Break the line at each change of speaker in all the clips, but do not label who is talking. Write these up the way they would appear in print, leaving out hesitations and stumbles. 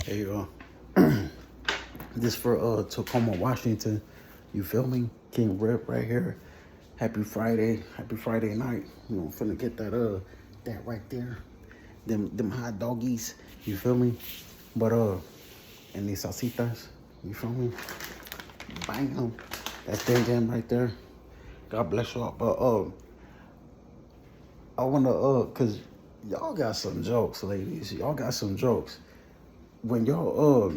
Hey, this for Tacoma, Washington. You feel me? King Rip right here. Happy Friday. Happy Friday night. You know, finna get that right there. Them hot doggies. You feel me? But and these salsitas. You feel me? Bam. That thing right there. God bless y'all. But I wanna cause y'all got some jokes, ladies. Y'all got some jokes. When y'all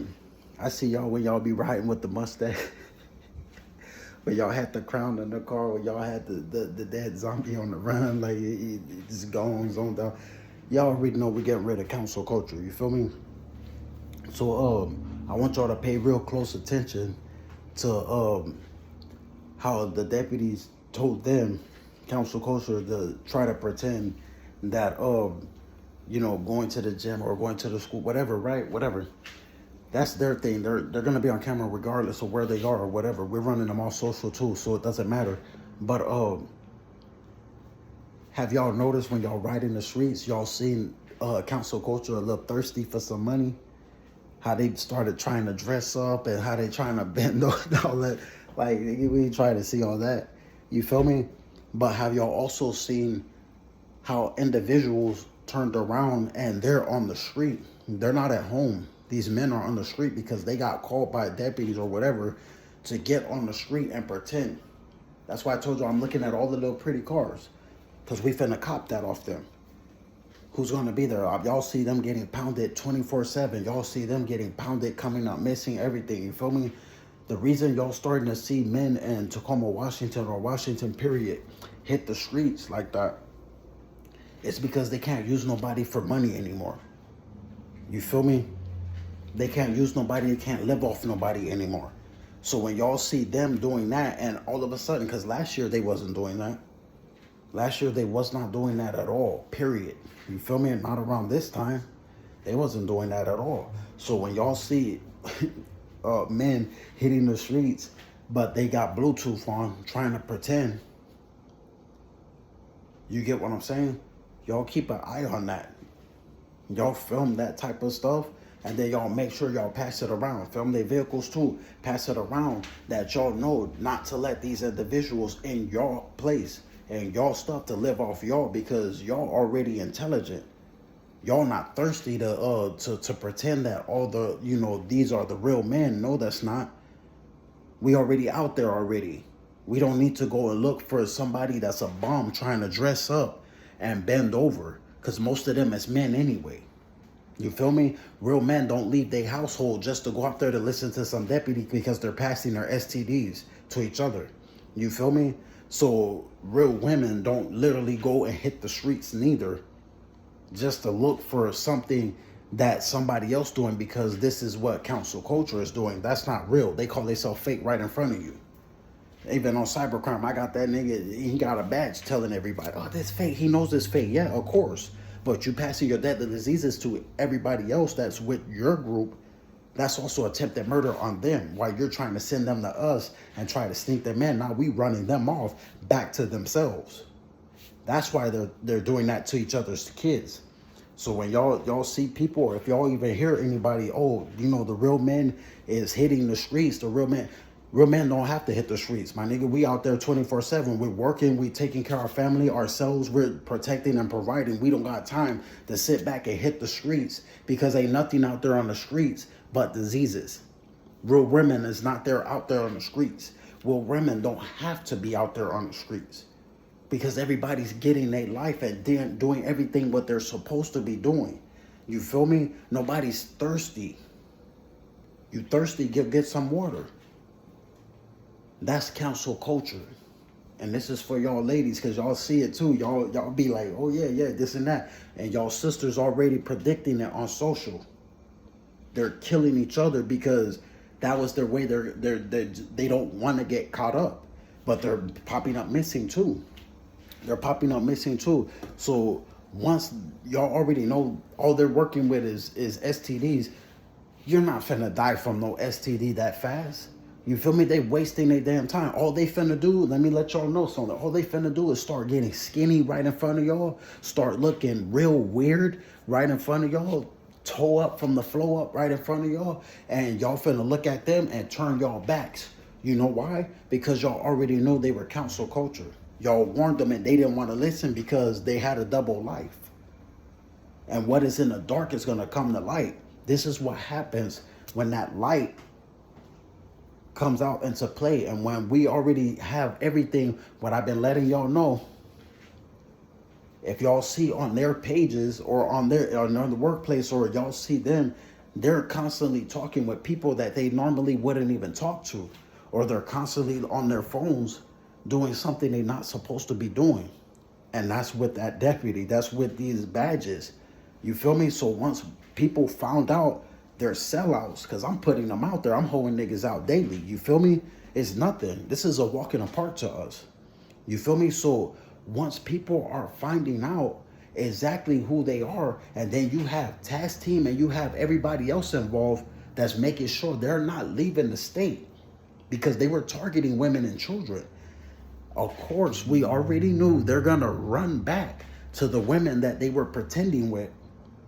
I see y'all when y'all be riding with the Mustang. When y'all had the crown in the car, when y'all had the dead zombie on the run, like it just goes on down. Y'all already know we getting rid of council culture, you feel me? So I want y'all to pay real close attention to how the deputies told them, council culture, to try to pretend that going to the gym or going to the school, whatever, right? Whatever. That's their thing. They're gonna be on camera regardless of where they are or whatever. We're running them all social too, so it doesn't matter. But have y'all noticed when y'all ride in the streets, y'all seen council culture a little thirsty for some money? How they started trying to dress up and how they trying to bend all that. Like we ain't trying to see all that. You feel me? But have y'all also seen how individuals turned around and they're on the street? They're not at home. These men are on the street because they got called by deputies or whatever to get on the street and pretend. That's why I told you I'm looking at all the little pretty cars, because we finna cop that off them. Who's gonna be there? Y'all see them getting pounded 24/7. Y'all see them getting pounded, coming up missing, everything. You feel me? The reason y'all starting to see men in Tacoma, Washington, or Washington period hit the streets like that, it's because they can't use nobody for money anymore. You feel me? They can't use nobody, they can't live off nobody anymore. So when y'all see them doing that, and all of a sudden, because last year they wasn't doing that. Last year they was not doing that at all, period. You feel me? Not around this time. They wasn't doing that at all. So when y'all see men hitting the streets, but they got Bluetooth on, trying to pretend, you get what I'm saying? Y'all keep an eye on that. Y'all film that type of stuff, and then y'all make sure y'all pass it around. Film their vehicles too. Pass it around, that y'all know not to let these individuals in your place and y'all stuff to live off y'all, because y'all already intelligent. Y'all not thirsty to pretend that all the, these are the real men. No, that's not. We already out there already. We don't need to go and look for somebody that's a bum trying to dress up and bend over, because most of them is men anyway. You feel me? Real men don't leave their household just to go out there to listen to some deputy because they're passing their STDs to each other. You feel me? So real women don't literally go and hit the streets neither just to look for something that somebody else doing because this is what council culture is doing. That's not real. They call themselves fake right in front of you. Even on cybercrime, I got that nigga, he got a badge telling everybody, oh, this fake. He knows it's fake. Yeah, of course. But you passing your deadly diseases to everybody else that's with your group, that's also attempted murder on them, while you're trying to send them to us and try to sneak them in. Now we running them off back to themselves. That's why they're doing that to each other's kids. So when y'all see people, or if y'all even hear anybody, oh, the real men is hitting the streets, the real men don't have to hit the streets, my nigga. We out there 24/7. We're working, we taking care of our family, ourselves, we're protecting and providing. We don't got time to sit back and hit the streets, because ain't nothing out there on the streets but diseases. Real women is not there out there on the streets. Real women don't have to be out there on the streets, because everybody's getting their life and doing everything what they're supposed to be doing. You feel me? Nobody's thirsty. You thirsty, get some water. That's council culture. And this is for y'all ladies, because y'all see it too. Y'all be like, oh yeah, this and that. And y'all sisters already predicting it on social. They're killing each other because that was their way. They don't want to get caught up, but they're popping up missing too. So once y'all already know all they're working with is STDs, you're not finna die from no STD that fast. You feel me? They wasting their damn time. All they finna do, let me let y'all know something. All they finna do is start getting skinny right in front of y'all, start looking real weird right in front of y'all, toe up from the flow up right in front of y'all, and y'all finna look at them and turn y'all backs. You know why? Because y'all already knew they were council culture. Y'all warned them and they didn't want to listen because they had a double life. And what is in the dark is going to come to light. This is what happens when that light comes out into play. And when we already have everything, what I've been letting y'all know, if y'all see on their pages or on the workplace, or y'all see them, they're constantly talking with people that they normally wouldn't even talk to, or they're constantly on their phones doing something they're not supposed to be doing. And that's with that deputy. That's with these badges. You feel me? So once people found out they're sellouts, because I'm putting them out there, I'm holding niggas out daily. You feel me? It's nothing. This is a walk in the park to us. You feel me? So once people are finding out exactly who they are, and then you have task team and you have everybody else involved that's making sure they're not leaving the state, because they were targeting women and children. Of course, we already knew they're gonna run back to the women that they were pretending with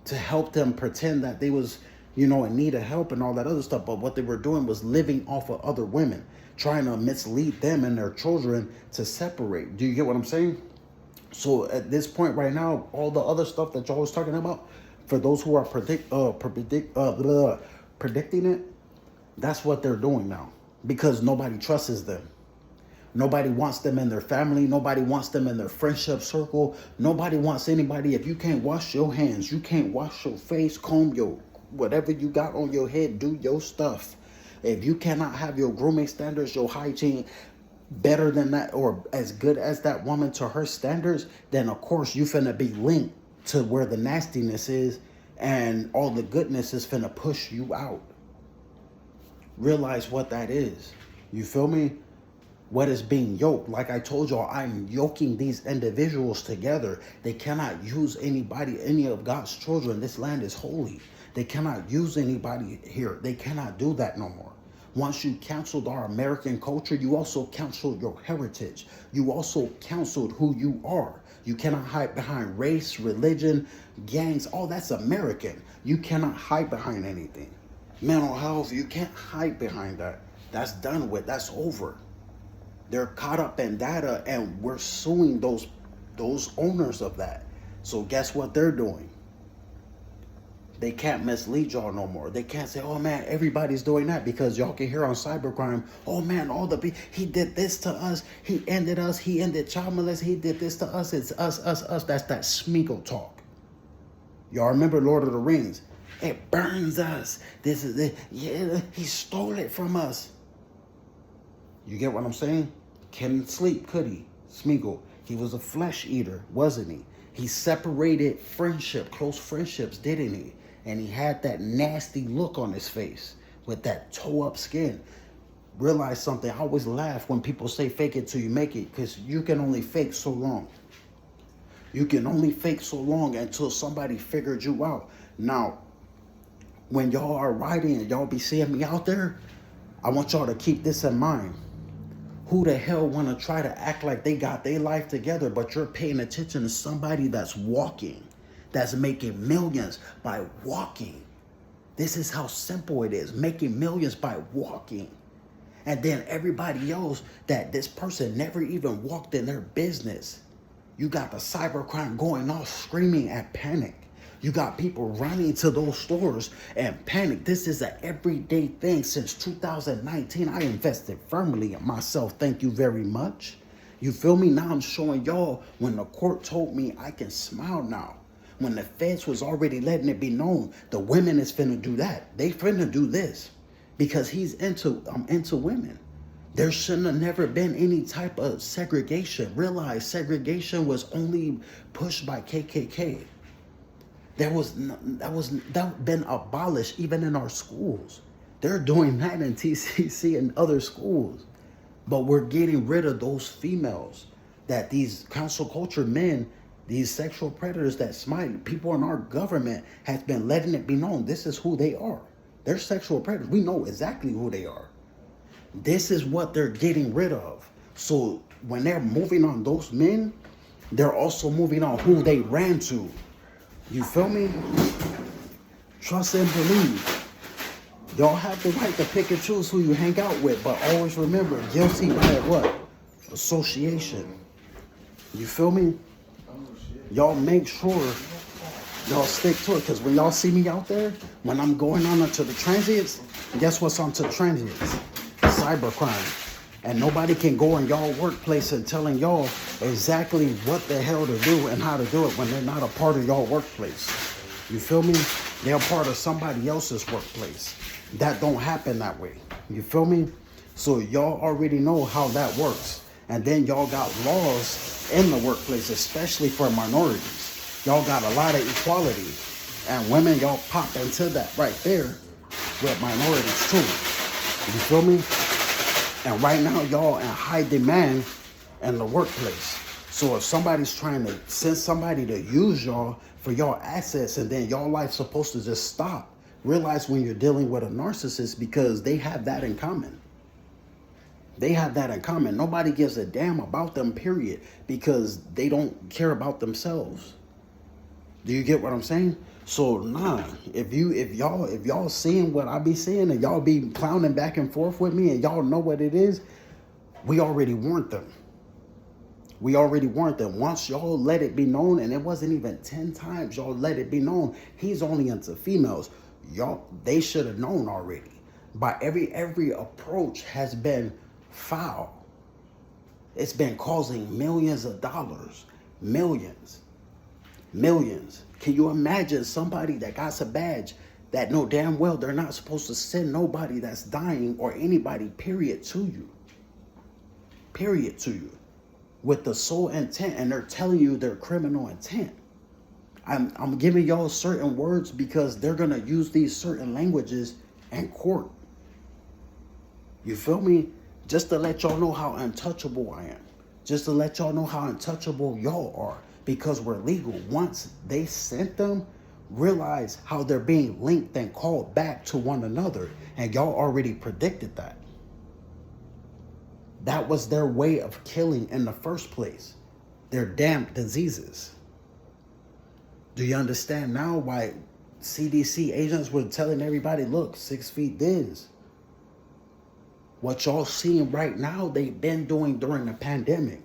to help them pretend that they was, you know, in need of help and all that other stuff. But what they were doing was living off of other women, trying to mislead them and their children to separate. Do you get what I'm saying? So at this point right now, all the other stuff that y'all was talking about, for those who are predicting it, that's what they're doing now, because nobody trusts them. Nobody wants them in their family. Nobody wants them in their friendship circle. Nobody wants anybody. If you can't wash your hands, you can't wash your face, comb your whatever you got on your head, do your stuff. If you cannot have your grooming standards, your hygiene better than that, or as good as that woman to her standards, then of course you finna be linked to where the nastiness is, and all the goodness is finna push you out. Realize what that is. You feel me? What is being yoked? Like I told y'all, I'm yoking these individuals together. They cannot use anybody, any of God's children. This land is holy. They cannot use anybody here. They cannot do that no more. Once you canceled our American culture, you also canceled your heritage. You also canceled who you are. You cannot hide behind race, religion, gangs. All that's American. You cannot hide behind anything. Mental health, you can't hide behind that. That's done with. That's over. They're caught up in data, and we're suing those owners of that. So guess what they're doing? They can't mislead y'all no more. They can't say, oh man, everybody's doing that, because y'all can hear on cybercrime, oh man, he did this to us, he ended us, he ended child molestation, he did this to us, it's us. That's that Smeagol talk. Y'all remember Lord of the Rings? It burns us. This is it. Yeah, he stole it from us. You get what I'm saying? Couldn't sleep, could he? Smeagol. He was a flesh eater, wasn't he? He separated friendship, close friendships, didn't he? And he had that nasty look on his face with that toe-up skin. Realize something. I always laugh when people say fake it till you make it, because you can only fake so long. You can only fake so long until somebody figured you out. Now, when y'all are riding and y'all be seeing me out there, I want y'all to keep this in mind. Who the hell want to try to act like they got their life together, but you're paying attention to somebody that's walking, that's making millions by walking? This is how simple it is, making millions by walking. And then everybody else, that this person never even walked in their business. You got the cybercrime going off, screaming at panic. You got people running to those stores and panic. This is an everyday thing since 2019. I invested firmly in myself. Thank you very much. You feel me? Now I'm showing y'all, when the court told me I can smile now. When the feds was already letting it be known, the women is finna do that. They finna do this because I'm into women. There shouldn't have never been any type of segregation. Realize segregation was only pushed by KKK. That been abolished even in our schools. They're doing that in TCC and other schools. But we're getting rid of those females, that these cancel culture men, these sexual predators that smite people in our government, has been letting it be known this is who they are. They're sexual predators. We know exactly who they are. This is what they're getting rid of. So when they're moving on those men, they're also moving on who they ran to. You feel me? Trust and believe. Y'all have the right to pick and choose who you hang out with, but always remember, guilty by what? Association. You feel me? Y'all make sure y'all stick to it, because when y'all see me out there, when I'm going on to the transients, guess what's onto the transients? Cybercrime. And nobody can go in y'all workplace and telling y'all exactly what the hell to do and how to do it when they're not a part of y'all workplace. You feel me? They're part of somebody else's workplace. That don't happen that way. You feel me? So y'all already know how that works. And then y'all got laws in the workplace, especially for minorities. Y'all got a lot of equality. And women, y'all pop into that right there with minorities too. You feel me? And right now, y'all in high demand in the workplace. So if somebody's trying to send somebody to use y'all for y'all assets, and then y'all life's supposed to just stop, realize when you're dealing with a narcissist, because they have that in common. They have that in common. Nobody gives a damn about them, period, because they don't care about themselves. Do you get what I'm saying? So nah, if y'all seeing what I be seeing, and y'all be clowning back and forth with me, and y'all know what it is, we already warned them. We already warned them. Once y'all let it be known, and it wasn't even 10 times y'all let it be known, he's only into females. Y'all, they should have known already. By every approach has been foul. It's been causing millions of dollars. Millions. Can you imagine somebody that got a badge that know damn well they're not supposed to send nobody that's dying or anybody, period, to you? Period, to you. With the sole intent, and they're telling you their criminal intent. I'm giving y'all certain words because they're going to use these certain languages in court. You feel me? Just to let y'all know how untouchable I am. Just to let y'all know how untouchable y'all are. Because we're legal. Once they sent them, realize how they're being linked and called back to one another. And y'all already predicted that. That was their way of killing in the first place. Their damn diseases. Do you understand now why CDC agents were telling everybody, look, 6 feet this? What y'all seeing right now, they've been doing during the pandemic.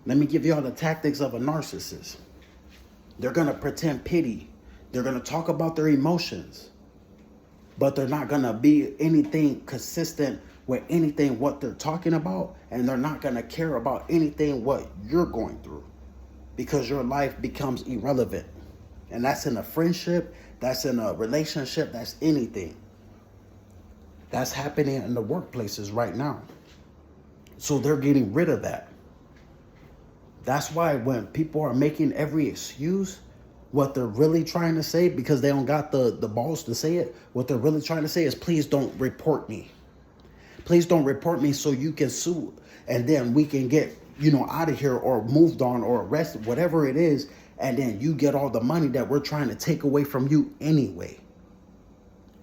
Let me give y'all the tactics of a narcissist. They're going to pretend pity. They're going to talk about their emotions. But they're not going to be anything consistent with anything what they're talking about. And they're not going to care about anything what you're going through. Because your life becomes irrelevant. And that's in a friendship. That's in a relationship. That's anything. That's happening in the workplaces right now. So they're getting rid of that. That's why when people are making every excuse, what they're really trying to say, because they don't got the balls to say it, what they're really trying to say is, please don't report me. Please don't report me so you can sue. And then we can get, out of here or moved on or arrested, whatever it is. And then you get all the money that we're trying to take away from you anyway.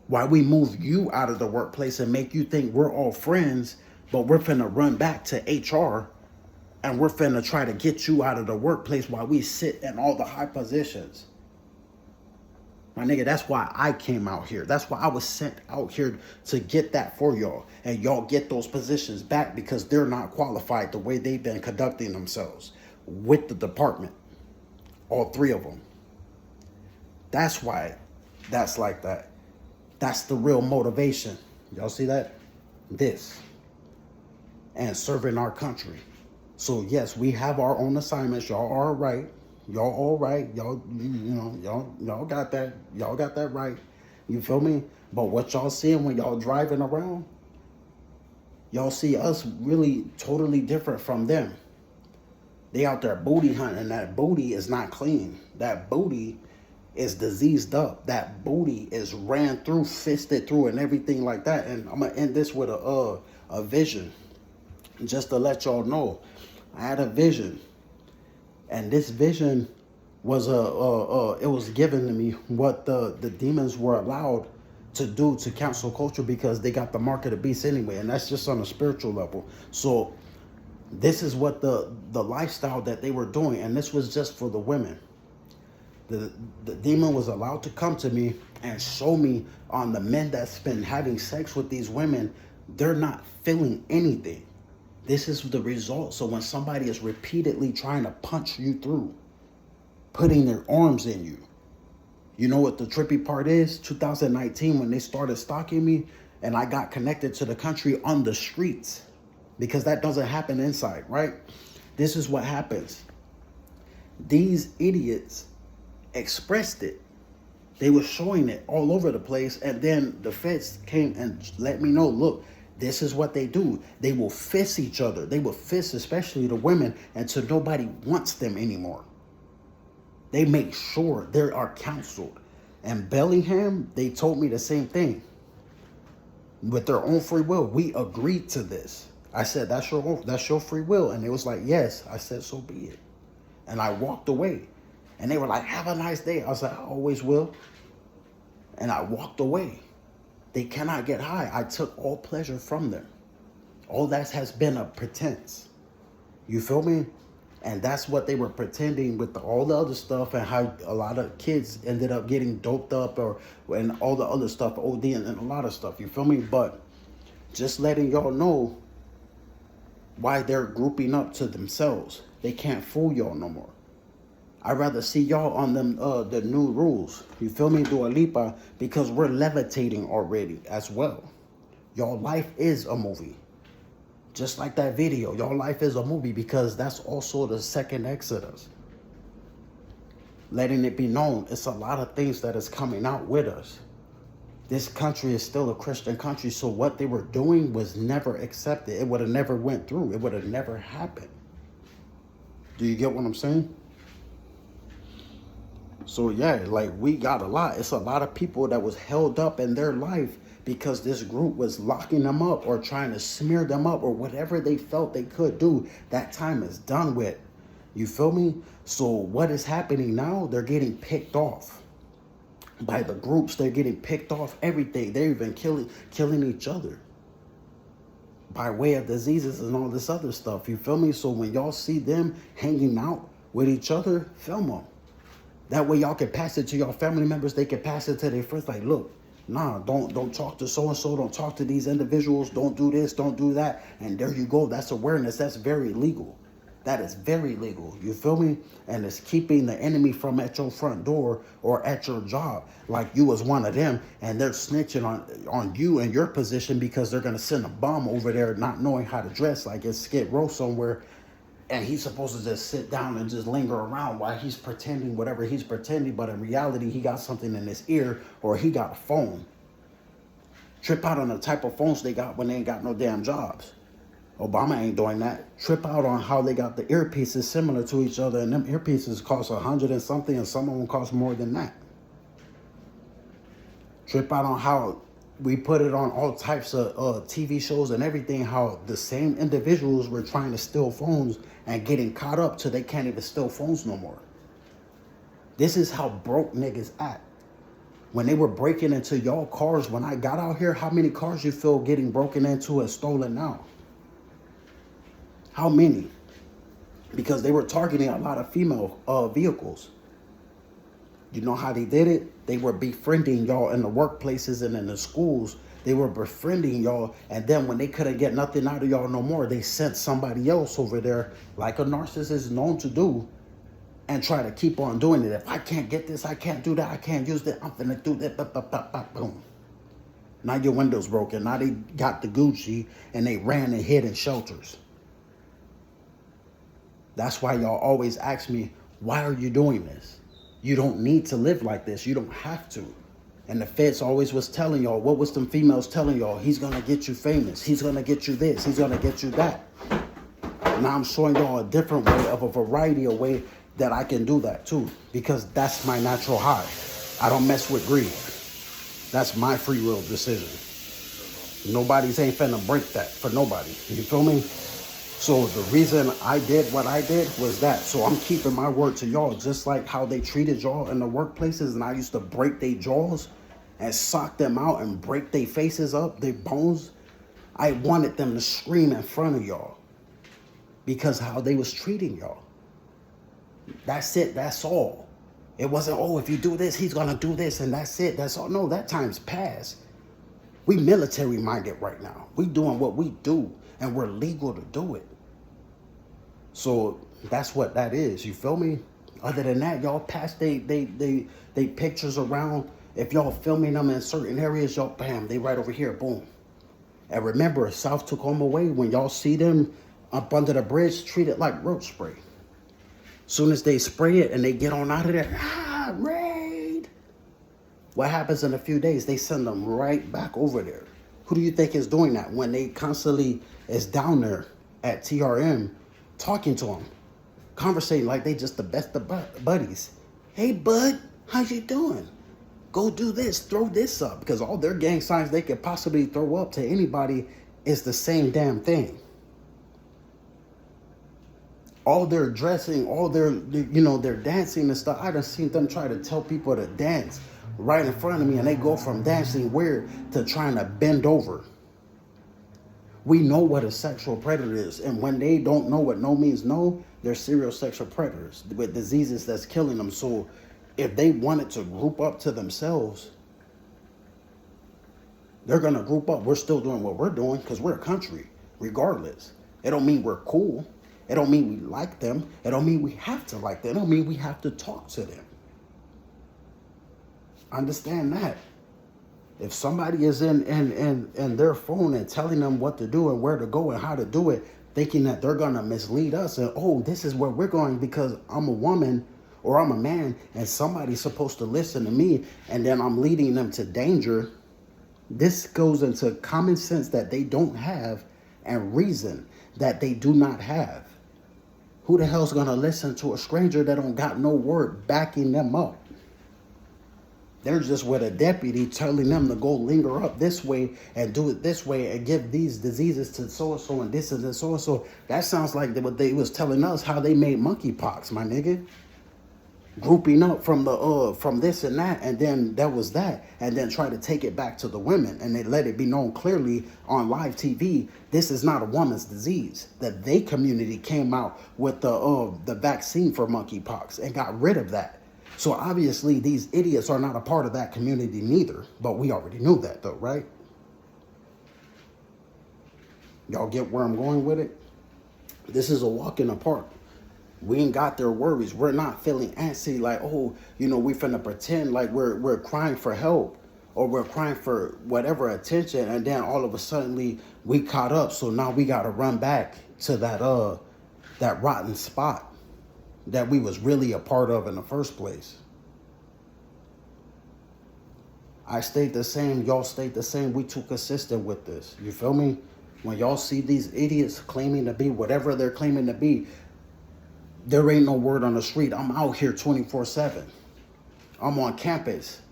Why we move you out of the workplace and make you think we're all friends, but we're finna run back to HR. And we're finna try to get you out of the workplace while we sit in all the high positions. My nigga, that's why I came out here. That's why I was sent out here to get that for y'all. And y'all get those positions back because they're not qualified the way they've been conducting themselves with the department. All 3 of them. That's why that's like that. That's the real motivation. Y'all see that? This. And serving our country. So yes, we have our own assignments. Y'all are right. Y'all all right. Y'all, y'all got that. Y'all got that right. You feel me? But what y'all seeing when y'all driving around, y'all see us really totally different from them. They out there booty hunting, and that booty is not clean. That booty is diseased up. That booty is ran through, fisted through, and everything like that. And I'm gonna end this with a vision, just to let y'all know. I had a vision, and this vision was it was given to me what the demons were allowed to do to cancel culture, because they got the mark of the beast anyway, and that's just on a spiritual level. So this is what the lifestyle that they were doing, and this was just for the women. The, the demon was allowed to come to me and show me on the men that's been having sex with these women, they're not feeling anything. This is the result. So when somebody is repeatedly trying to punch you through, putting their arms in you, you know what the trippy part is? 2019, when they started stalking me and I got connected to the country on the streets, because that doesn't happen inside, right? This is what happens. These idiots expressed it. They were showing it all over the place. And then the feds came and let me know, look, this is what they do. They will fist each other. They will fist, especially the women, until nobody wants them anymore. They make sure they are counseled. And Bellingham, they told me the same thing. With their own free will, we agreed to this. I said, that's your free will. And it was like, yes. I said, so be it. And I walked away. And they were like, have a nice day. I was like, I always will. And I walked away. They cannot get high. I took all pleasure from them. All that has been a pretense. You feel me? And that's what they were pretending with all the other stuff, and how a lot of kids ended up getting doped up and all the other stuff, OD and a lot of stuff. You feel me? But just letting y'all know why they're grouping up to themselves. They can't fool y'all no more. I'd rather see y'all on them the new rules. You feel me, Dua Lipa? Because we're levitating already as well. Your life is a movie. Just like that video, your life is a movie, because that's also the second Exodus. Letting it be known, it's a lot of things that is coming out with us. This country is still a Christian country, so what they were doing was never accepted. It would have never went through. It would have never happened. Do you get what I'm saying? So yeah, like, we got a lot. It's a lot of people that was held up in their life because this group was locking them up or trying to smear them up or whatever they felt they could do. That time is done with. You feel me? So what is happening now? They're getting picked off by the groups. They're getting picked off everything. They're even killing each other by way of diseases and all this other stuff. You feel me? So when y'all see them hanging out with each other, film them. That way y'all can pass it to your family members. They can pass it to their friends. Like, look, nah, don't talk to so-and-so. Don't talk to these individuals. Don't do this. Don't do that. And there you go. That's awareness. That's very legal. That is very legal. You feel me? And it's keeping the enemy from at your front door or at your job. Like you was one of them, and they're snitching on you and your position because they're going to send a bum over there not knowing how to dress, like it's Skid Row somewhere. And he's supposed to just sit down and just linger around while he's pretending whatever he's pretending. But in reality, he got something in his ear, or he got a phone. Trip out on the type of phones they got when they ain't got no damn jobs. Obama ain't doing that. Trip out on how they got the earpieces similar to each other. And them earpieces cost $100 and something, and some of them cost more than that. Trip out on how we put it on all types of TV shows and everything, how the same individuals were trying to steal phones and getting caught up till they can't even steal phones no more. This is how broke niggas act. When they were breaking into y'all cars, when I got out here, how many cars you feel getting broken into and stolen now? How many? Because they were targeting a lot of female vehicles. You know how they did it? They were befriending y'all in the workplaces and in the schools. They were befriending y'all. And then when they couldn't get nothing out of y'all no more, they sent somebody else over there, like a narcissist is known to do, and try to keep on doing it. If I can't get this, I can't do that, I can't use that, I'm finna do that, boom. Now your window's broken. Now they got the Gucci and they ran and hid in shelters. That's why y'all always ask me, why are you doing this? You don't need to live like this. You don't have to. And the feds always was telling y'all, what was them females telling y'all? He's going to get you famous. He's going to get you this. He's going to get you that. Now I'm showing y'all a different way, of a variety of way that I can do that too. Because that's my natural high. I don't mess with greed. That's my free will decision. Nobody's ain't finna break that for nobody. You feel me? So the reason I did what I did was that. So I'm keeping my word to y'all, just like how they treated y'all in the workplaces, and I used to break their jaws and sock them out and break their faces up, their bones. I wanted them to scream in front of y'all because how they was treating y'all. That's it. That's all. It wasn't, oh, if you do this, he's gonna do this and that's it. That's all. No, that time's past. We military minded right now. We doing what we do and we're legal to do it. So that's what that is. You feel me? Other than that, y'all pass they pictures around. If y'all filming them in certain areas, y'all bam, they right over here, boom. And remember, South Tacoma Way, when y'all see them up under the bridge, treat it like roach spray. Soon as they spray it and they get on out of there, raid. What happens in a few days? They send them right back over there. Who do you think is doing that when they constantly is down there at TRM talking to them, conversating like they just the best of buddies? Hey, bud, how you doing? Go do this, throw this up. Because all their gang signs they could possibly throw up to anybody is the same damn thing. All their dressing, all their, their dancing and stuff. I done seen them try to tell people to dance right in front of me, and they go from dancing weird to trying to bend over. We know what a sexual predator is, and when they don't know what no means no, they're serial sexual predators with diseases that's killing them. So if they wanted to group up to themselves, they're gonna group up. We're still doing what we're doing because we're a country, regardless. It don't mean we're cool. It don't mean we like them. It don't mean we have to like them. It don't mean we have to talk to them. Understand that. If somebody is in their phone and telling them what to do and where to go and how to do it, thinking that they're gonna mislead us and, oh, this is where we're going because I'm a woman or I'm a man and somebody's supposed to listen to me and then I'm leading them to danger. This goes into common sense that they don't have and reason that they do not have. Who the hell's gonna listen to a stranger that don't got no word backing them up? They're just with a deputy telling them to go linger up this way and do it this way and give these diseases to so-and-so and this and so-and-so. That sounds like what they was telling us how they made monkeypox, my nigga. Grouping up from this and that, and then that was that, and then try to take it back to the women, and they let it be known clearly on live TV. This is not a woman's disease. That they community came out with the vaccine for monkeypox and got rid of that. So obviously these idiots are not a part of that community neither. But we already knew that though, right? Y'all get where I'm going with it? This is a walk in the park. We ain't got their worries. We're not feeling antsy like, oh, we finna pretend like we're crying for help or we're crying for whatever attention, and then all of a sudden we caught up, so now we gotta run back to that rotten spot that we was really a part of in the first place. I stayed the same, y'all stayed the same. We too consistent with this. You feel me? When y'all see these idiots claiming to be whatever they're claiming to be, there ain't no word on the street. I'm out here 24/7. I'm on campus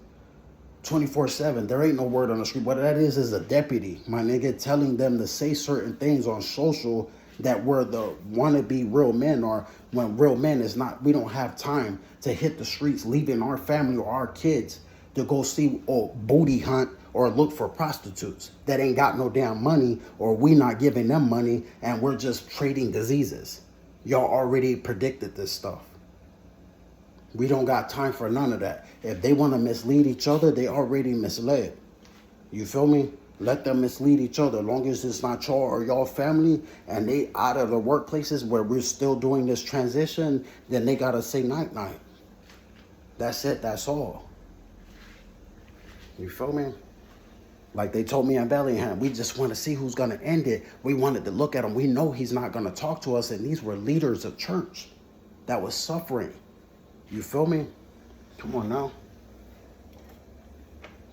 24/7. There ain't no word on the street. What that is a deputy, my nigga, telling them to say certain things on social that we're the wannabe real men, or when real men is not. We don't have time to hit the streets, leaving our family or our kids to go see or booty hunt or look for prostitutes that ain't got no damn money, or we not giving them money and we're just trading diseases. Y'all already predicted this stuff. We don't got time for none of that. If they want to mislead each other, they already misled. You feel me? Let them mislead each other. As long as it's not y'all or y'all family and they out of the workplaces where we're still doing this transition, then they got to say night-night. That's it. That's all. You feel me? Like they told me in Bellingham, we just want to see who's going to end it. We wanted to look at him. We know he's not going to talk to us. And these were leaders of church that was suffering. You feel me? Come on now.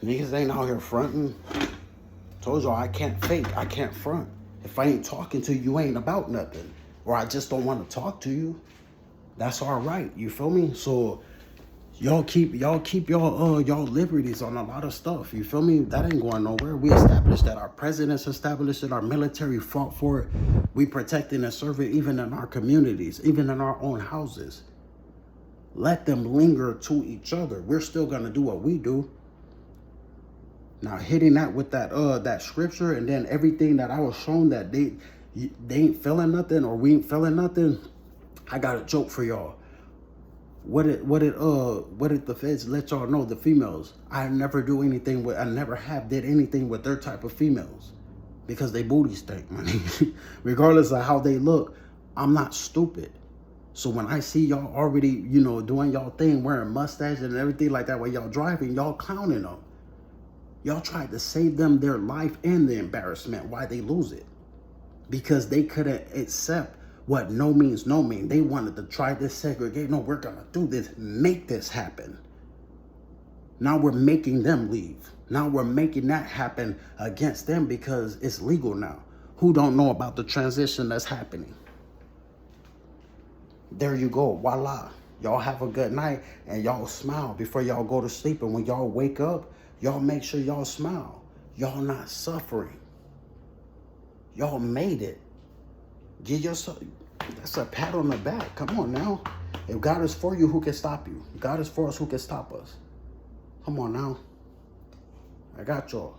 Niggas ain't out here fronting. Told y'all I can't fake. I can't front. If I ain't talking to you, you ain't about nothing. Or I just don't want to talk to you. That's all right. You feel me? So y'all keep y'all liberties on a lot of stuff. You feel me? That ain't going nowhere. We established that. Our presidents established it. Our military fought for it. We protecting and serving even in our communities, even in our own houses. Let them linger to each other. We're still gonna do what we do. Now hitting that with that scripture and then everything that I was shown that they ain't feeling nothing or we ain't feeling nothing. I got a joke for y'all. What did the feds let y'all know? The females, I never do anything with, I never have did anything with their type of females, because they booty stink, man. Regardless of how they look, I'm not stupid. So when I see y'all already, you know, doing y'all thing, wearing mustaches and everything like that, while y'all driving, y'all clowning them. Y'all tried to save them their life and the embarrassment. Why they lose it? Because they couldn't accept what no means no mean. They wanted to try this segregate. No, we're gonna do this, make this happen. Now we're making them leave. Now we're making that happen against them because it's legal now. Who don't know about the transition that's happening? There you go, voila. Y'all have a good night and y'all smile before y'all go to sleep. And when y'all wake up, y'all make sure y'all smile. Y'all not suffering. Y'all made it. Give yourself, that's a pat on the back. Come on now. If God is for you, who can stop you? God is for us, who can stop us? Come on now. I got y'all.